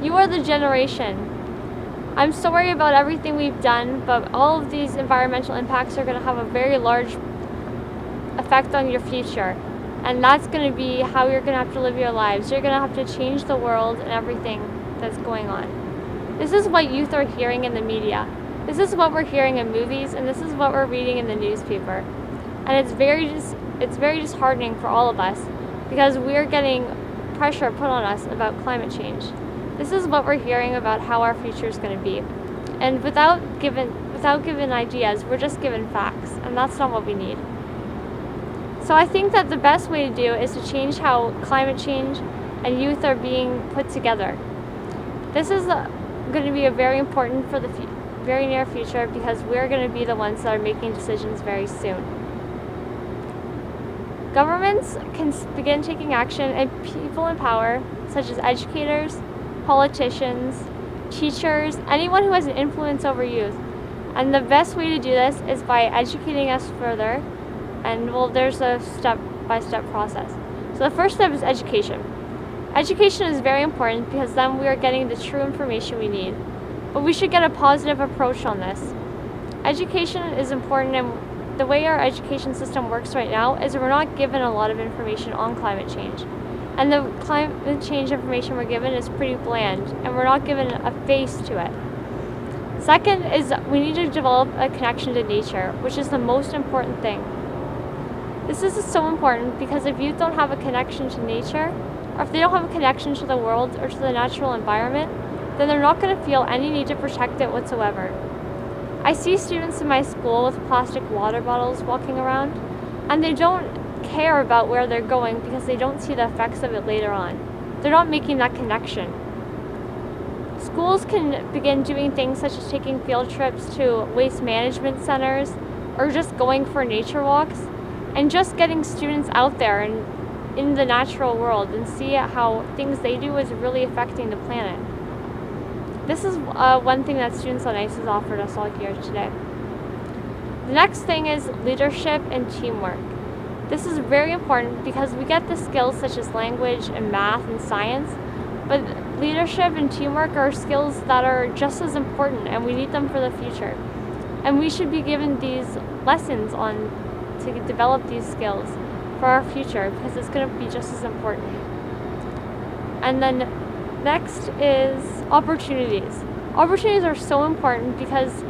You are the generation. I'm sorry about everything we've done, but all of these environmental impacts are going to have a very large effect on your future. And that's going to be how you're going to have to live your lives. You're going to have to change the world and everything that's going on. This is what youth are hearing in the media. This is what we're hearing in movies, and this is what we're reading in the newspaper. And it's very disheartening for all of us because we're getting pressure put on us about climate change. This is what we're hearing about how our future is going to be. And without given ideas, we're just given facts, and that's not what we need. So I think that the best way to do is to change how climate change and youth are being put together. This is going to be very important for the very near future because we're going to be the ones that are making decisions very soon. Governments can begin taking action, and people in power, such as educators, politicians, teachers, anyone who has an influence over youth. And the best way to do this is by educating us further, and well, there's a step-by-step process. So the first step is education. Education is very important because then we are getting the true information we need. But we should get a positive approach on this. Education is important, and the way our education system works right now is we're not given a lot of information on climate change. And the climate change information we're given is pretty bland, and we're not given a face to it. Second is we need to develop a connection to nature, which is the most important thing. This is so important because if youth don't have a connection to nature, or if they don't have a connection to the world or to the natural environment, then they're not going to feel any need to protect it whatsoever. I see students in my school with plastic water bottles walking around, and they don't care about where they're going because they don't see the effects of it later on. They're not making that connection. Schools can begin doing things such as taking field trips to waste management centers or just going for nature walks and just getting students out there and in the natural world and see how things they do is really affecting the planet. This is one thing that Students on Ice has offered us all here today. The next thing is leadership and teamwork. This is very important because we get the skills such as language and math and science, but leadership and teamwork are skills that are just as important, and we need them for the future. And we should be given these lessons on to develop these skills for our future because it's going to be just as important. And then next is opportunities. Opportunities are so important because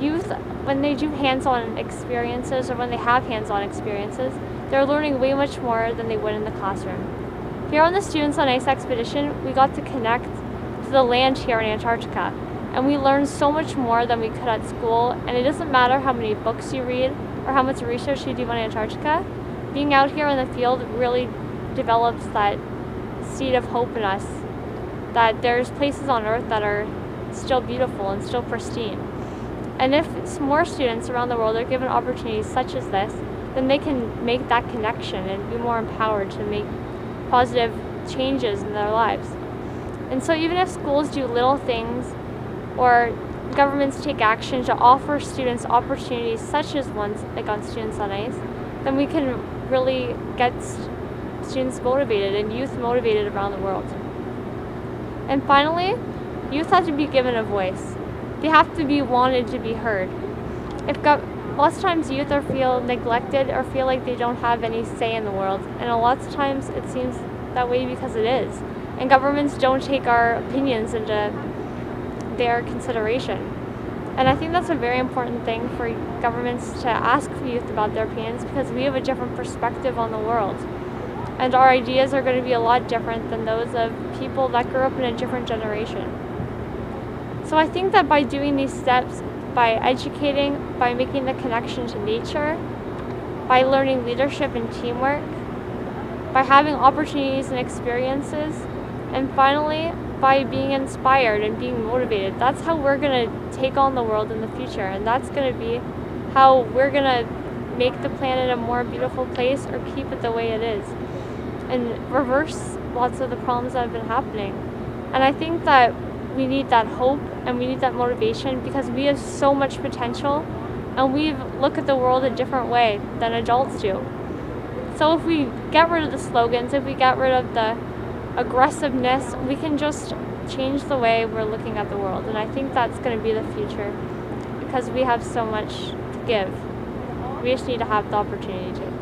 youth, when they do hands-on experiences or when they have hands-on experiences, they're learning way much more than they would in the classroom. Here on the Students on Ice expedition, we got to connect to the land here in Antarctica, and we learned so much more than we could at school, and it doesn't matter how many books you read or how much research you do on Antarctica. Being out here in the field really develops that seed of hope in us, that there's places on Earth that are still beautiful and still pristine. And if more students around the world are given opportunities such as this, then they can make that connection and be more empowered to make positive changes in their lives. And so even if schools do little things or governments take action to offer students opportunities such as ones like on Students on Ice, then we can really get students motivated and youth motivated around the world. And finally, youth have to be given a voice. They have to be wanted to be heard. Lots of times youth feel neglected or feel like they don't have any say in the world, and a lot of times it seems that way because it is. And governments don't take our opinions into their consideration. And I think that's a very important thing for governments to ask youth about their opinions because we have a different perspective on the world. And our ideas are going to be a lot different than those of people that grew up in a different generation. So I think that by doing these steps, by educating, by making the connection to nature, by learning leadership and teamwork, by having opportunities and experiences, and finally, by being inspired and being motivated, that's how we're going to take on the world in the future, and that's going to be how we're going to make the planet a more beautiful place or keep it the way it is, and reverse lots of the problems that have been happening. And I think that we need that hope and we need that motivation because we have so much potential and we look at the world a different way than adults do. So if we get rid of the slogans, if we get rid of the aggressiveness, we can just change the way we're looking at the world. And I think that's going to be the future because we have so much to give. We just need to have the opportunity to.